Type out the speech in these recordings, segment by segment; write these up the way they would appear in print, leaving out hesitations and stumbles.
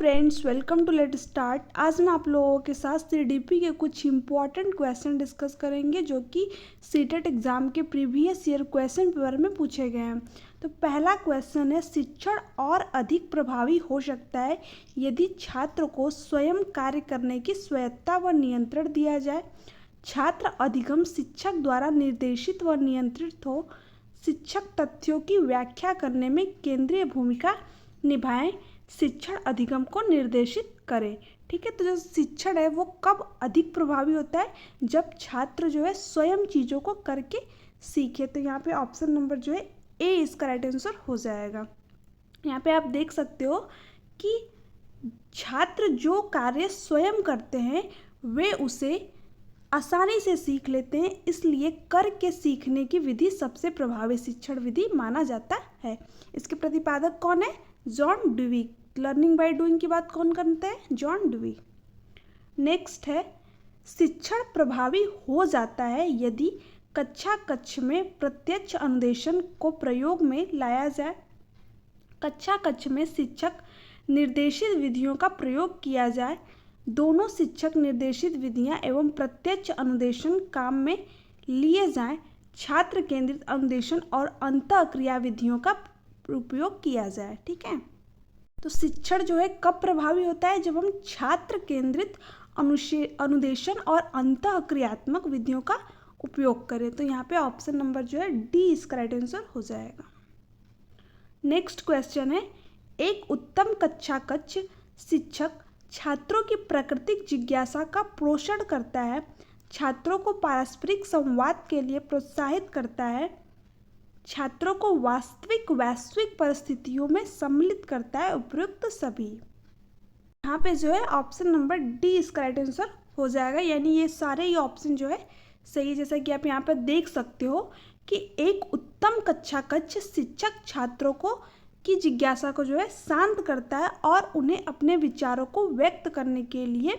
Friends, welcome to let start. आज मैं आप लोगों के साथ सीडीपी के कुछ इंपॉर्टेंट क्वेश्चन डिस्कस करेंगे जो कि सीटेट एग्जाम के प्रीवियस ईयर क्वेश्चन पेपर में पूछे गए हैं। तो पहला क्वेश्चन है, शिक्षण और अधिक प्रभावी हो सकता है यदि छात्र को स्वयं कार्य करने की स्वायत्तता व नियंत्रण दिया जाए। छात्र अधिगम शिक्षक द्वारा निर्देशित व नियंत्रित हो। शिक्षक तथ्यों की व्याख्या करने में केंद्रीय भूमिका निभाएं। शिक्षण अधिगम को निर्देशित करे। ठीक है, तो जो शिक्षण है वो कब अधिक प्रभावी होता है, जब छात्र जो है स्वयं चीज़ों को करके सीखे। तो यहाँ पे ऑप्शन नंबर जो है ए इसका राइट आंसर हो जाएगा। यहाँ पे आप देख सकते हो कि छात्र जो कार्य स्वयं करते हैं वे उसे आसानी से सीख लेते हैं, इसलिए करके सीखने की विधि सबसे प्रभावी शिक्षण विधि माना जाता है। इसके प्रतिपादक कौन है? John dewy. Learning by doing की बात कौन करते हैं? John dewy. नेक्स्ट है, शिक्षण प्रभावी हो जाता है यदि कक्षा कक्ष में प्रत्यक्ष अनुदेशन को प्रयोग में लाया जाए। कक्षा कक्ष में शिक्षक निर्देशित विधियों का प्रयोग किया जाए। दोनों शिक्षक निर्देशित विधियां एवं प्रत्यक्ष अनुदेशन काम में लिए जाएं। छात्र केंद्रित अनुदेशन और अंतःक्रिया विधियों का उपयोग किया जाए। ठीक है, तो शिक्षण जो है कब प्रभावी होता है? जब हम छात्र केंद्रित अनुदेशन और अंतःक्रियात्मक विधियों का उपयोग करें। तो यहाँ पे ऑप्शन नंबर जो है डी इसका राइट आंसर हो जाएगा। नेक्स्ट क्वेश्चन है, एक उत्तम कक्षा कक्ष शिक्षक छात्रों की प्राकृतिक जिज्ञासा का पोषण करता है, छात्रों को पारस्परिक संवाद के लिए प्रोत्साहित करता है, छात्रों को वास्तविक वैश्विक परिस्थितियों में सम्मिलित करता है। उपयुक्त सभी। यहाँ पे जो है ऑप्शन नंबर डी इसका राइट आंसर हो जाएगा, यानी ये सारे ही ऑप्शन जो है सही है। जैसा कि आप यहाँ पर देख सकते हो कि एक उत्तम कक्षा कक्ष शिक्षक छात्रों को की जिज्ञासा को जो है शांत करता है और उन्हें अपने विचारों को व्यक्त करने के लिए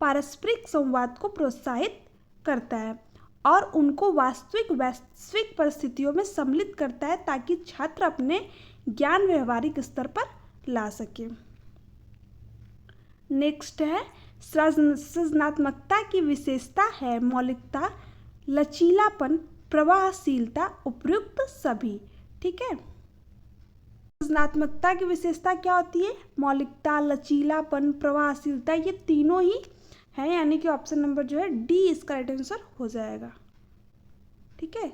पारस्परिक संवाद को प्रोत्साहित करता है और उनको वास्तविक वैश्विक परिस्थितियों में सम्मिलित करता है ताकि छात्र अपने ज्ञान व्यवहारिक स्तर पर ला सके। नेक्स्ट है, सृजनात्मकता की विशेषता है मौलिकता, लचीलापन, प्रवाहशीलता। उपयुक्त सभी। ठीक है, सृजनात्मकता की विशेषता क्या होती है? मौलिकता, लचीलापन, प्रवाहशीलता, ये तीनों ही है, यानी कि ऑप्शन नंबर जो है डी इसका राइट आंसर हो जाएगा। ठीक है,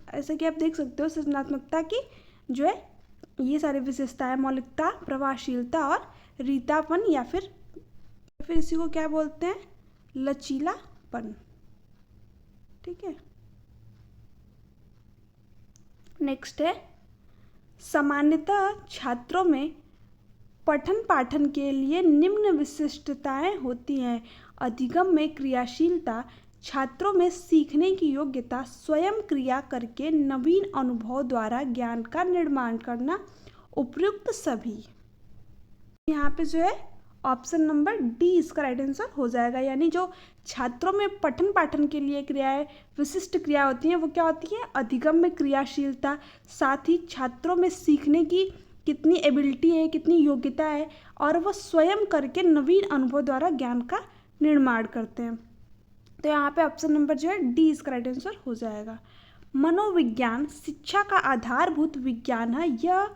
ऐसा कि आप देख सकते हो सृजनात्मकता की जो है ये सारी विशेषताएं, मौलिकता, प्रवाहशीलता और रीतापन, या फिर इसी को क्या बोलते हैं? लचीलापन। ठीक है, नेक्स्ट है, सामान्यतः छात्रों में पठन पाठन के लिए निम्न विशिष्टताएं होती हैं। अधिगम में क्रियाशीलता, छात्रों में सीखने की योग्यता, स्वयं क्रिया करके नवीन अनुभव द्वारा ज्ञान का निर्माण करना। उपयुक्त सभी। यहाँ पे जो है ऑप्शन नंबर डी इसका राइट आंसर हो जाएगा, यानी जो छात्रों में पठन पाठन के लिए क्रियाएं, विशिष्ट क्रिया होती हैं, वो क्या होती हैं? अधिगम में क्रियाशीलता, साथ ही छात्रों में सीखने की कितनी एबिलिटी है, कितनी योग्यता है, और वह स्वयं करके नवीन अनुभव द्वारा ज्ञान का निर्माण करते हैं। तो यहाँ पे ऑप्शन नंबर जो है डी इसका राइट आंसर हो जाएगा। मनोविज्ञान शिक्षा का आधारभूत विज्ञान है, यह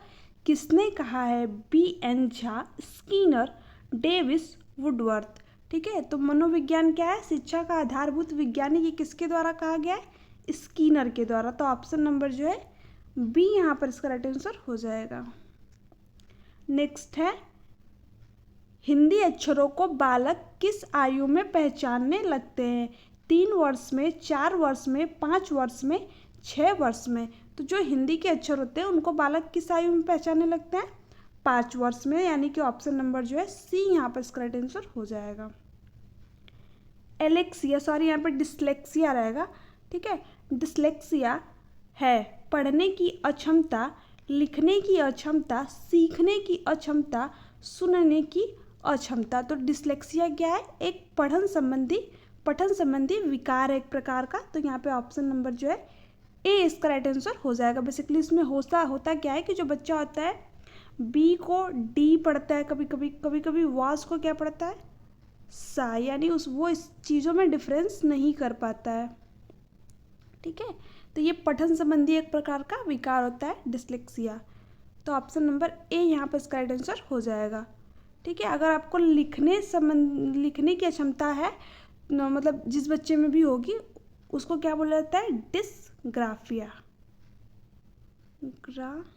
किसने कहा है? BN. Jha, Skinner, Davis, Woodworth. ठीक है, तो मनोविज्ञान क्या है? शिक्षा का आधारभूत विज्ञान है। ये किसके द्वारा कहा गया है? स्किनर के द्वारा। तो ऑप्शन नंबर जो है बी यहाँ पर इसका राइट आंसर हो जाएगा। नेक्स्ट है, हिंदी अक्षरों को बालक किस आयु में पहचानने लगते हैं? 3 वर्ष में, 4 वर्ष में, 5 वर्ष में, 6 वर्ष में। तो जो हिंदी के अक्षर होते हैं उनको बालक किस आयु में पहचानने लगते हैं? 5 वर्ष में, यानी कि ऑप्शन नंबर जो है सी यहाँ पर इसका राइट आंसर हो जाएगा। एलेक्सिया, सॉरी यहाँ पर डिसलेक्सिया रहेगा। ठीक है, डिसलेक्सिया है पढ़ने की अक्षमता, लिखने की अक्षमता, सीखने की अक्षमता, सुनने की अक्षमता। तो डिसलेक्सिया क्या है? एक पठन संबंधी विकार है एक प्रकार का। तो यहाँ पे ऑप्शन नंबर जो है ए इसका राइट आंसर हो जाएगा। बेसिकली इसमें होता क्या है कि जो बच्चा होता है बी को डी पढ़ता है, कभी कभी कभी कभी वास को क्या पढ़ता है, सा, यानी वो इस चीज़ों में डिफरेंस नहीं कर पाता है। ठीक है, तो ये पठन संबंधी एक प्रकार का विकार होता है, डिसलेक्सिया। तो ऑप्शन नंबर ए यहाँ पर इसका राइट आंसर हो जाएगा। ठीक है, अगर आपको लिखने की अक्षमता है मतलब जिस बच्चे में भी होगी उसको क्या बोला जाता है, डिसग्राफिया, ग्राफिया।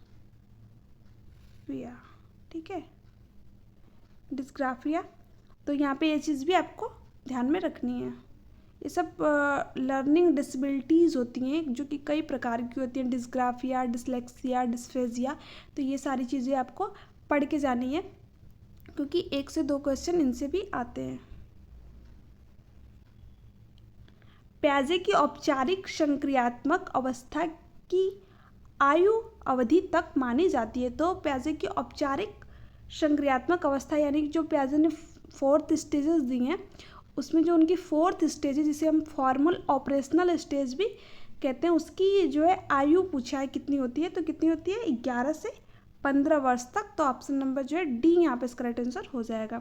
ठीक है, डिसग्राफिया। तो यहाँ पे ये चीज़ भी आपको ध्यान में रखनी है। ये सब लर्निंग डिसेबिलिटीज़ होती हैं जो कि कई प्रकार की होती हैं, डिसग्राफिया, डिसलेक्सिया, डिस्फेजिया। तो ये सारी चीज़ें आपको पढ़ के जानी है क्योंकि 1 से 2 क्वेश्चन इनसे भी आते हैं। प्याजे की औपचारिक संक्रियात्मक अवस्था की आयु अवधि तक मानी जाती है। तो प्याजे की औपचारिक संक्रियात्मक अवस्था यानी कि जो प्याजे ने 4 स्टेजेस दी हैं उसमें जो उनकी 4th स्टेज है जिसे हम फॉर्मल ऑपरेशनल स्टेज भी कहते हैं, उसकी जो है आयु पूछा है कितनी होती है, तो कितनी होती है 11 से 15 वर्ष तक। तो ऑप्शन नंबर जो है डी यहाँ पे इसका राइट आंसर हो जाएगा।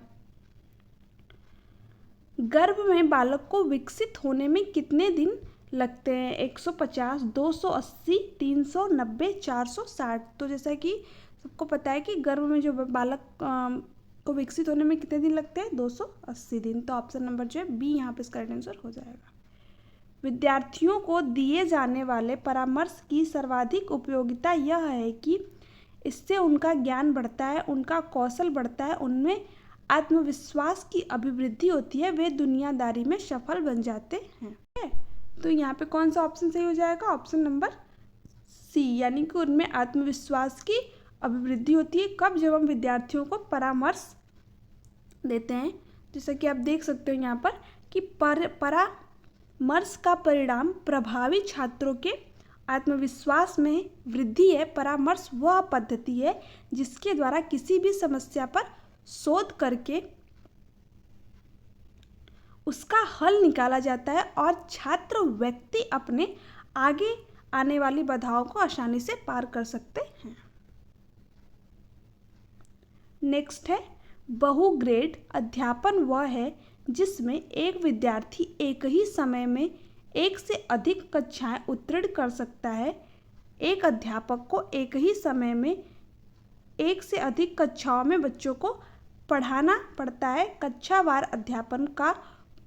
गर्भ में बालक को विकसित होने में कितने दिन लगते हैं, 150, 280, 390, 460। तो जैसा कि सबको पता है कि गर्भ में जो बालक को विकसित होने में कितने दिन लगते हैं, 280 दिन। तो ऑप्शन नंबर जो है बी यहाँ पे इसका राइट आंसर हो जाएगा। विद्यार्थियों को दिए जाने वाले परामर्श की सर्वाधिक उपयोगिता यह है कि इससे उनका ज्ञान बढ़ता है, उनका कौशल बढ़ता है, उनमें आत्मविश्वास की अभिवृद्धि होती है, वे दुनियादारी में सफल बन जाते हैं। तो यहाँ पे कौन सा ऑप्शन सही हो जाएगा, ऑप्शन नंबर सी, यानी कि उनमें आत्मविश्वास की अभिवृद्धि होती है। कब, जब हम विद्यार्थियों को परामर्श देते हैं। जैसा कि आप देख सकते हो यहाँ पर कि परामर्श का परिणाम प्रभावी छात्रों के आत्मविश्वास में वृद्धि है। परामर्श वह पद्धति है जिसके द्वारा किसी भी समस्या पर शोध करके उसका हल निकाला जाता है और छात्र व्यक्ति अपने आगे आने वाली बाधाओं को आसानी से पार कर सकते हैं। नेक्स्ट है बहुग्रेड अध्यापन वह है जिसमें एक विद्यार्थी एक ही समय में एक से अधिक कक्षाएं उत्तीर्ण कर सकता है। एक अध्यापक को एक ही समय में एक से अधिक कक्षाओं में बच्चों को पढ़ाना पड़ता है। कक्षावार अध्यापन का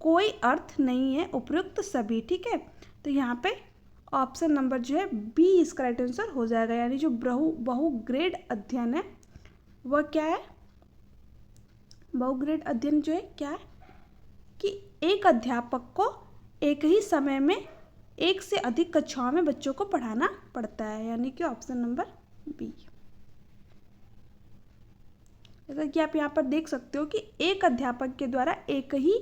कोई अर्थ नहीं है, उपयुक्त सभी। ठीक है, तो यहाँ पे ऑप्शन नंबर जो है बी इसका राइट आंसर हो जाएगा, यानी जो बहुग्रेड अध्ययन है वह क्या है, बहुग्रेड अध्ययन जो है क्या है कि एक अध्यापक को एक ही समय में एक से अधिक कक्षाओं में बच्चों को पढ़ाना पड़ता है, यानी कि ऑप्शन नंबर बी। जैसा कि आप यहाँ पर देख सकते हो कि एक अध्यापक के द्वारा एक ही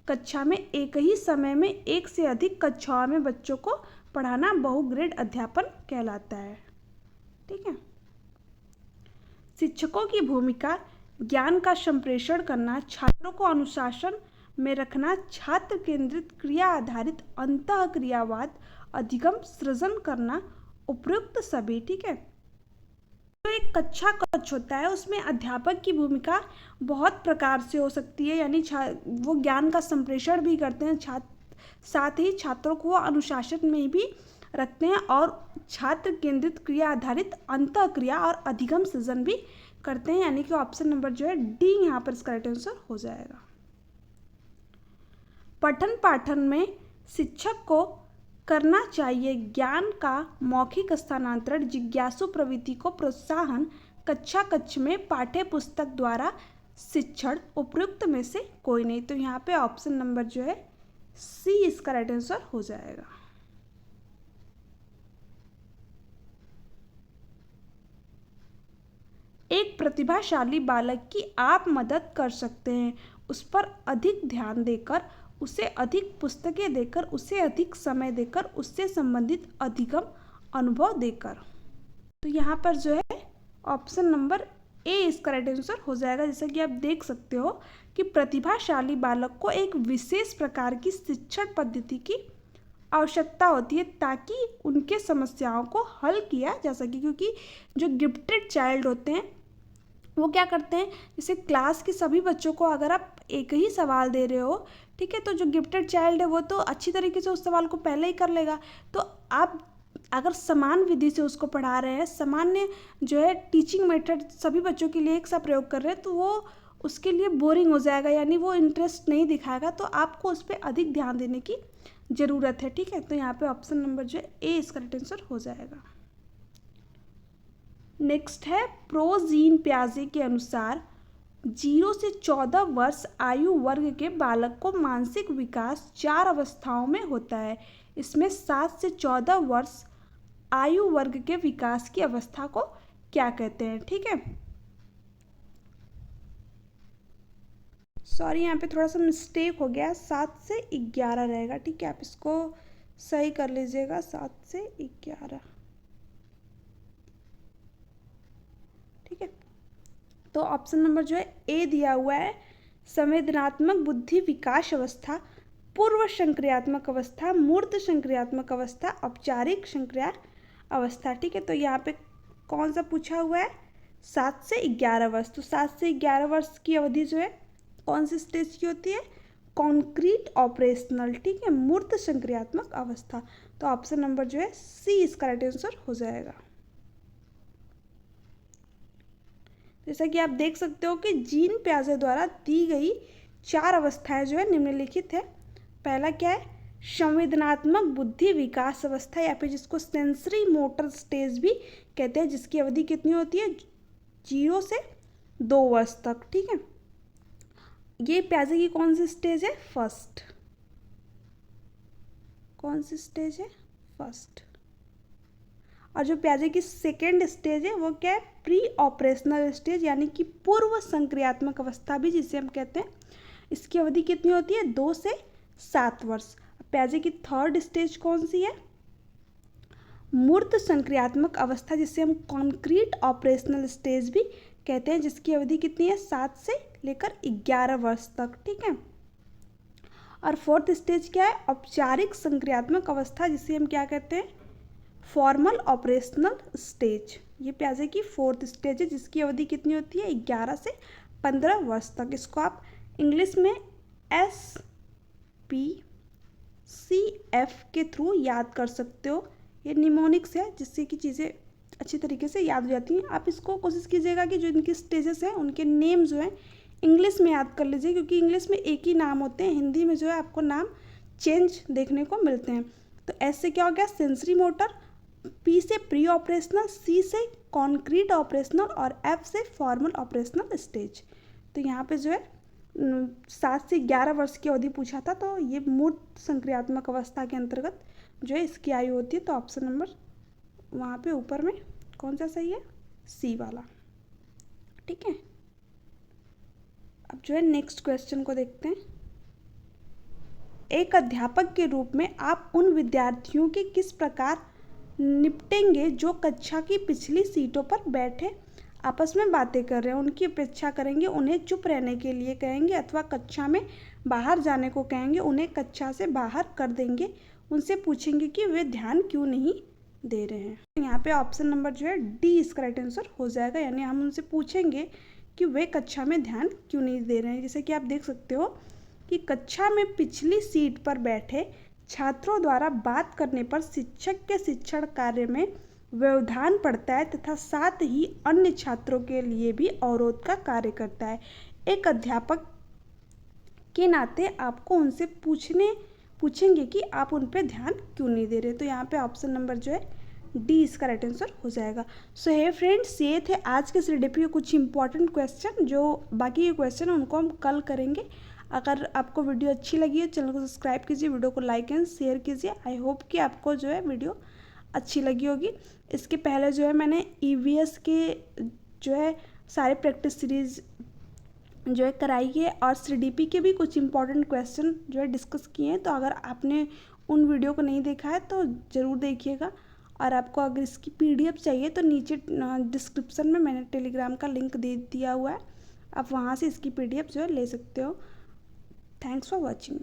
कक्षा में एक ही समय में एक से अधिक कक्षाओं में बच्चों को पढ़ाना बहुग्रेड अध्यापन कहलाता है। ठीक है, शिक्षकों की भूमिका ज्ञान का संप्रेषण करना, छात्रों को अनुशासन में रखना, छात्र केंद्रित क्रिया आधारित अंतःक्रियावाद अधिगम सृजन करना, उपयुक्त सभी। ठीक है, तो एक कक्षा कक्ष होता है उसमें अध्यापक की भूमिका बहुत प्रकार से हो सकती है, यानी वो ज्ञान का संप्रेषण भी करते हैं, साथ ही छात्रों को अनुशासन में भी रखते हैं और छात्र केंद्रित क्रिया आधारित अंतःक्रिया और अधिगम सृजन भी करते हैं, यानी कि ऑप्शन नंबर जो है डी यहाँ पर इसका राइट आंसर हो जाएगा। पठन पाठन में शिक्षक को करना चाहिए ज्ञान का मौखिक स्थानांतरण, जिज्ञासु प्रवृत्ति को प्रोत्साहन, कक्षा कक्ष में पाठ्य पुस्तक द्वारा शिक्षण, उपयुक्त में से कोई नहीं। तो यहाँ पे ऑप्शन नंबर जो है सी इसका राइट आंसर हो जाएगा। एक प्रतिभाशाली बालक की आप मदद कर सकते हैं, उस पर अधिक ध्यान देकर, उसे अधिक पुस्तकें देकर, उसे अधिक समय देकर, उससे संबंधित अधिगम अनुभव देकर। तो यहाँ पर जो है ऑप्शन नंबर ए इसका राइट आंसर हो जाएगा। जैसा कि आप देख सकते हो कि प्रतिभाशाली बालक को एक विशेष प्रकार की शिक्षण पद्धति की आवश्यकता होती है ताकि उनके समस्याओं को हल किया जा सके, क्योंकि जो गिफ्टेड चाइल्ड होते हैं वो क्या करते हैं, जैसे क्लास के सभी बच्चों को अगर आप एक ही सवाल दे रहे हो, ठीक है, तो जो गिफ्टेड चाइल्ड है वो तो अच्छी तरीके से उस सवाल को पहले ही कर लेगा। तो आप अगर समान विधि से उसको पढ़ा रहे हैं, सामान्य जो है टीचिंग मेथड सभी बच्चों के लिए एक सा प्रयोग कर रहे हैं, तो वो उसके लिए बोरिंग हो जाएगा, यानी वो इंटरेस्ट नहीं दिखाएगा। तो आपको उस पर अधिक ध्यान देने की ज़रूरत है, ठीक है। तो यहाँ पे ऑप्शन नंबर जो है ए इसका राइट आंसर हो जाएगा। नेक्स्ट है, प्रोजीन प्याजे के अनुसार 0 से 14 वर्ष आयु वर्ग के बालक को मानसिक विकास 4 अवस्थाओं में होता है। इसमें 7 से 14 वर्ष आयु वर्ग के विकास की अवस्था को क्या कहते हैं, ठीक है। सॉरी, यहाँ पे थोड़ा सा मिस्टेक हो गया, 7 से 11 रहेगा, ठीक है। आप इसको सही कर लीजिएगा, 7 से 11, ठीक है। तो ऑप्शन नंबर जो है ए दिया हुआ है, संवेदनात्मक बुद्धि विकास अवस्था, पूर्व संक्रियात्मक अवस्था, मूर्त संक्रियात्मक अवस्था, औपचारिक संक्रिया अवस्था, ठीक है। तो यहाँ पे कौन सा पूछा हुआ है, 7 से 11 वर्ष। तो 7 से 11 वर्ष की अवधि जो है कौन सी स्टेज की होती है, कॉन्क्रीट ऑपरेशनल, ठीक है, मूर्त संक्रियात्मक अवस्था। तो ऑप्शन नंबर जो है सी इसका राइट आंसर हो जाएगा। जैसा कि आप देख सकते हो कि जीन प्याजे द्वारा दी गई 4 अवस्थाएं जो है निम्नलिखित है। पहला क्या है, संवेदनात्मक बुद्धि विकास अवस्था, या फिर जिसको सेंसरी मोटर स्टेज भी कहते हैं, जिसकी अवधि कितनी होती है, 0 से 2 वर्ष तक, ठीक है। ये प्याजे की कौन सी स्टेज है, फर्स्ट। कौन सी स्टेज है, फर्स्ट। और जो प्याजे की सेकेंड स्टेज है वो क्या है, प्री ऑपरेशनल स्टेज, यानी कि पूर्व संक्रियात्मक अवस्था भी जिसे हम कहते हैं। इसकी अवधि कितनी होती है, 2 से 7 वर्ष। प्याजे की थर्ड स्टेज कौन सी है, मूर्त संक्रियात्मक अवस्था, जिसे हम कॉन्क्रीट ऑपरेशनल स्टेज भी कहते हैं, जिसकी अवधि कितनी है, 7 से लेकर 11 वर्ष तक, ठीक है। और फोर्थ स्टेज क्या है, औपचारिक संक्रियात्मक अवस्था, जिसे हम क्या कहते हैं, फॉर्मल ऑपरेशनल स्टेज। ये प्याजे की फोर्थ स्टेज है, जिसकी अवधि कितनी होती है, 11 से 15 वर्ष तक। इसको आप इंग्लिश में SPCF के थ्रू याद कर सकते हो। ये निमोनिक्स है, जिससे कि चीज़ें अच्छी तरीके से याद हो जाती हैं। आप इसको कोशिश कीजिएगा कि जो इनकी स्टेजेस हैं उनके नेम जो हैं इंग्लिश में याद कर लीजिए, क्योंकि इंग्लिश में एक ही नाम होते हैं, हिंदी में जो है आपको नाम चेंज देखने को मिलते हैं। तो एस से क्या हो गया, सेंसरी मोटर, पी से प्री ऑपरेशनल, सी से कॉन्क्रीट ऑपरेशनल और एफ से फॉर्मल ऑपरेशनल स्टेज। तो यहाँ पे जो है 7 से 11 वर्ष की अवधि पूछा था, तो ये मूर्त संक्रियात्मक अवस्था के अंतर्गत जो है इसकी आयु होती है। तो ऑप्शन नंबर वहाँ पे ऊपर में कौन सा सही है, सी वाला, ठीक है। अब जो है नेक्स्ट क्वेश्चन को देखते हैं। एक अध्यापक के रूप में आप उन विद्यार्थियों के किस प्रकार निपटेंगे जो कक्षा की पिछली सीटों पर बैठे आपस में बातें कर रहे हैं, उनकी अपेक्षा करेंगे, उन्हें चुप रहने के लिए कहेंगे अथवा कक्षा में बाहर जाने को कहेंगे, उन्हें कक्षा से बाहर कर देंगे, उनसे पूछेंगे कि वे ध्यान क्यों नहीं दे रहे हैं। यहाँ पे ऑप्शन नंबर जो है डी इसका राइट आंसर हो जाएगा, यानी हम उनसे पूछेंगे कि वे कक्षा में ध्यान क्यों नहीं दे रहे हैं। जैसे कि आप देख सकते हो कि कक्षा में पिछली सीट पर बैठे छात्रों द्वारा बात करने पर शिक्षक के शिक्षण कार्य में व्यवधान पड़ता है तथा साथ ही अन्य छात्रों के लिए भी अवरोध का कार्य करता है। एक अध्यापक के नाते आपको उनसे पूछेंगे कि आप उन पर ध्यान क्यों नहीं दे रहे। तो यहाँ पे ऑप्शन नंबर जो है डी इसका राइट आंसर हो जाएगा। सो हे फ्रेंड्स, ये थे आज के सीडीपी के कुछ इंपॉर्टेंट क्वेश्चन। जो बाकी के क्वेश्चन उनको हम कल करेंगे। अगर आपको वीडियो अच्छी लगी है, चैनल को सब्सक्राइब कीजिए, वीडियो को लाइक एंड शेयर कीजिए। आई होप कि आपको जो है वीडियो अच्छी लगी होगी। इसके पहले जो है मैंने EVS के जो है सारे प्रैक्टिस सीरीज़ जो है कराई है और CDP के भी कुछ इंपॉर्टेंट क्वेश्चन जो है डिस्कस किए हैं। तो अगर आपने उन वीडियो को नहीं देखा है तो ज़रूर देखिएगा। और आपको अगर इसकी PDF चाहिए तो नीचे डिस्क्रिप्शन में मैंने टेलीग्राम का लिंक दे दिया हुआ है, आप वहाँ से इसकी PDF जो है ले सकते हो। Thanks for watching.